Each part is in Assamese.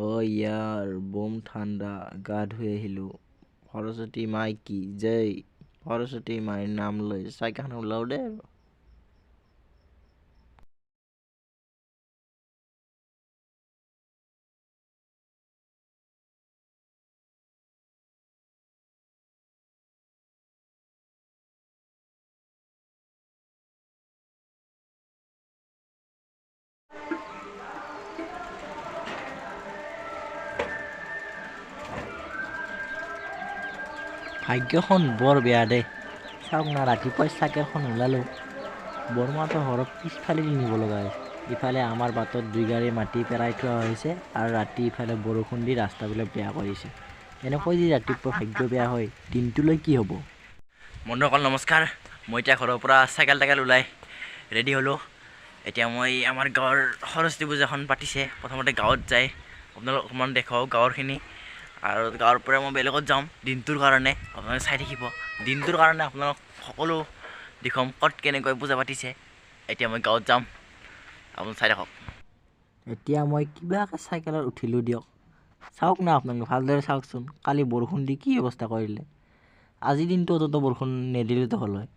অ' ইয়াৰ বম ঠাণ্ডা গা ধুই আহিলোঁ। সৰস্বতী মাই কি জয়। সৰস্বতী মাইৰ নাম লৈ চাইকেলখন ওলাও দে। ভাগ্যখন বৰ বেয়া দে। চাওক না ৰাতিপুৱাই চাইকেলখন ওলালোঁ, বৰমাটো ঘৰৰ পিছফালে নিব লগা হৈছে। ইফালে আমাৰ বাটত 2 গাড়ী মাটি পেলাই থোৱা হৈছে আৰু ৰাতি ইফালে বৰষুণ দি ৰাস্তাবিলাক বেয়া কৰিছে। এনেকৈ যদি ৰাতিপুৱা ভাগ্য বেয়া হয়, দিনটোলৈ কি হ'ব? বন্ধুসকল নমস্কাৰ। মই এতিয়া ঘৰৰ পৰা চাইকেল ওলাই ৰেডি হ'লোঁ। এতিয়া মই আমাৰ গাঁৱৰ সৰস্বতী পূজাখন পাতিছে। প্ৰথমতে গাঁৱত যাই আপোনালোক অকণমান দেখাওঁ গাঁৱৰখিনি, আৰু গাঁৱৰ পৰা মই বেলেগত যাম দিনটোৰ কাৰণে। আপোনালোকে চাই থাকিব, দিনটোৰ কাৰণে আপোনালোক সকলো দেখুৱাম ক'ত কেনেকৈ পূজা পাতিছে। এতিয়া মই গাঁৱত যাম, আপোনালোক চাই থাকক। এতিয়া মই কিবাকৈ চাইকেলত উঠিলোঁ দিয়ক। চাওক না আপোনালোকে ভালদৰে চাওকচোন, কালি বৰষুণ দি কি অৱস্থা কৰিলে। আজি দিনটো অন্তত বৰষুণ নিদিলেতো হ'ল হয়।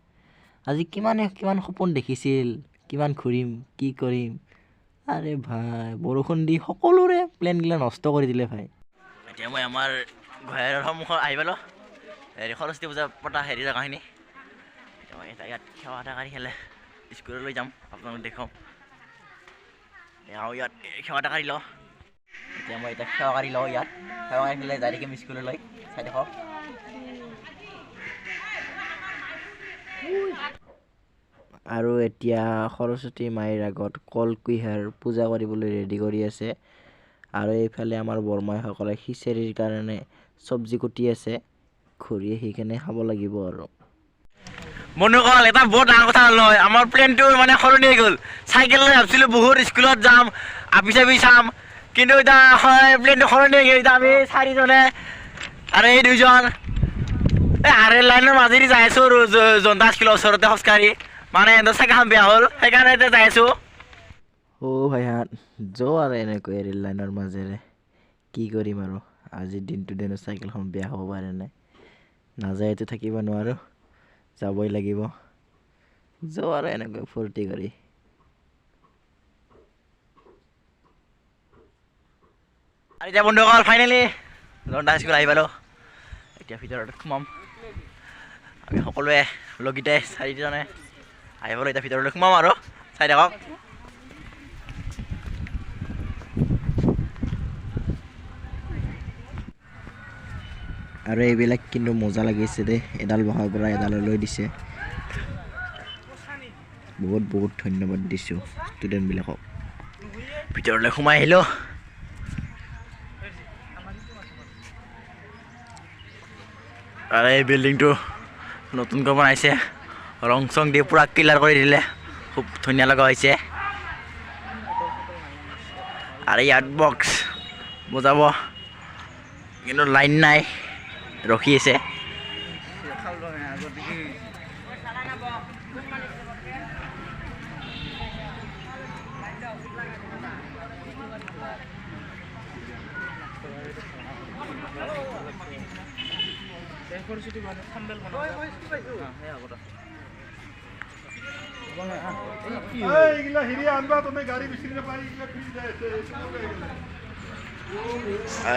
আজি কিমান সপোন দেখিছিল, কিমান ঘূৰিম কি কৰিম। আৰে ভাই বৰষুণ দি সকলোৰে প্লেনগিলা নষ্ট কৰি দিলে ভাই। এতিয়া মই আমাৰ ঘৰৰ সন্মুখত আহি পালোঁ, সৰস্বতী পূজা পতা জেগাখিনি। এতিয়া মই ইয়াত সেৱা এটা কৰি খেলে স্কুললৈ যাম, আপোনালোক দেখুৱাম। ইয়াত সেৱা এটা কৰি লওঁ। এতিয়া মই সেৱা কৰি লওঁ, ইয়াত সেৱা কৰি পেলাই যাই থাকিম স্কুললৈ। চাই দেখক। আৰু এতিয়া সৰস্বতী মাইৰ আগত কল কুঁহিয়াৰ পূজা কৰিবলৈ ৰেডি কৰি আছে। আৰু এইফালে আমাৰ বৰমাইসকলে খিচিৰিৰ কাৰণে চব্জি কুটি আছে। ঘূৰি আহি কেনে খাব লাগিব আৰু। বন্ধুসকল এটা বৰ ডাঙৰ কথা হ'ল নহয়, আমাৰ প্লেনটো মানে সলনি হৈ গ'ল। চাইকেল লৈ ভাবিছিলোঁ বহুত স্কুলত যাম, আবি চাবি চাম, কিন্তু এতিয়া প্লেনটো সলনি হৈ গ'ল। এতিয়া আমি 4জনে আৰু এই 2জন আৰেল লাইনৰ মাজেদি যাই আছোঁ আৰু জনতা স্কুলৰ ওচৰতে খোজকাঢ়ি। মানে চাইকেলখন বেয়া হ'ল, সেইকাৰণে এতিয়া যাই আছোঁ। অ' ভাইহাত যোৱা আৰু এনেকৈ ৰেল লাইনৰ মাজেৰে। কি কৰিম আৰু আজিৰ দিনটো দিনত চাইকেলখন বেয়া হ'ব পাৰে নাই, নাযায়তো থাকিব নোৱাৰোঁ, যাবই লাগিব। যোৱা আৰু এনেকৈ ফূৰ্তি কৰি। আৰু এতিয়া বন্ধুসকল ফাইনেলি জনতা স্কুল আহি পালোঁ। এতিয়া ভিতৰত সোমাম আমি সকলোৱে লগতে 4জনে আহি পালোঁ। এতিয়া ভিতৰলৈ সোমাম আৰু চাই থাকক। আৰু এইবিলাক কিন্তু মজা লাগিছে দেই, এডাল বহাৰ পৰা এডাললৈ দিছে। বহুত ধন্যবাদ দিছোঁ ষ্টুডেণ্টবিলাকক। ভিতৰলৈ সোমাই আহিলোঁ। আৰু এই বিল্ডিংটো নতুনকৈ বনাইছে, ৰং চং দি পূৰা ক্লিয়াৰ কৰি দিলে, খুব ধুনীয়া লগা হৈছে। আৰু ইয়াত বক্স বজাব, কিন্তু লাইন নাই, ৰখি আছে।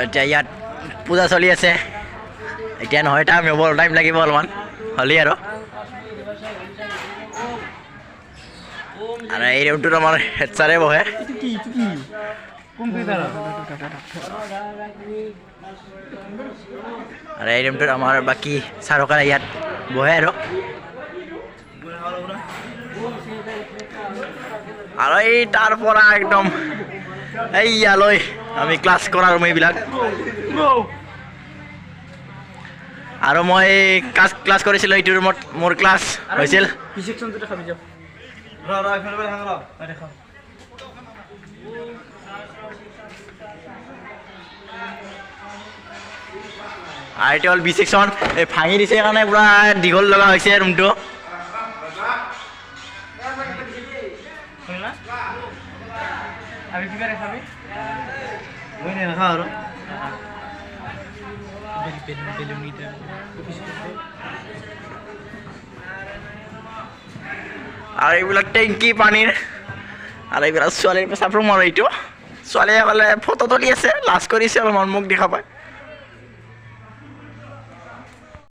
এতিয়া ইয়াত পূজা চলি আছে, এতিয়া নহয় টাইম হ'ব, টাইম লাগিব অলপমান হ'লেই আৰু এই ৰুমটোত আমাৰ হেড ছাৰে বহে। আৰু এই ৰুমটোত আমাৰ বাকী ছাৰসকলে ইয়াত বহে আৰু এই তাৰ পৰা একদম এইয়ালৈ আমি ক্লাছ কৰা ৰুম এইবিলাক। আৰু মই ক্লাছ কৰিছিলোঁ এইটো ৰুমত, মোৰ ক্লাছ হৈছিল। আৰু এইটো হ'ল B সেকশ্যন। এই ভাঙি দিছে কাৰণে পূৰা দীঘল লগা হৈছে ৰুমটো। মই নেখাওঁ আৰু আৰু এইবিলাক টেংকি পানীৰ আৰু এইবিলাক ছোৱালীৰ পেচাব ৰুম আৰু এইটো ছোৱালীয়ে ক'লে ফটো তুলি আছে লাজ কৰিছে অলপমান মোক দেখা পায়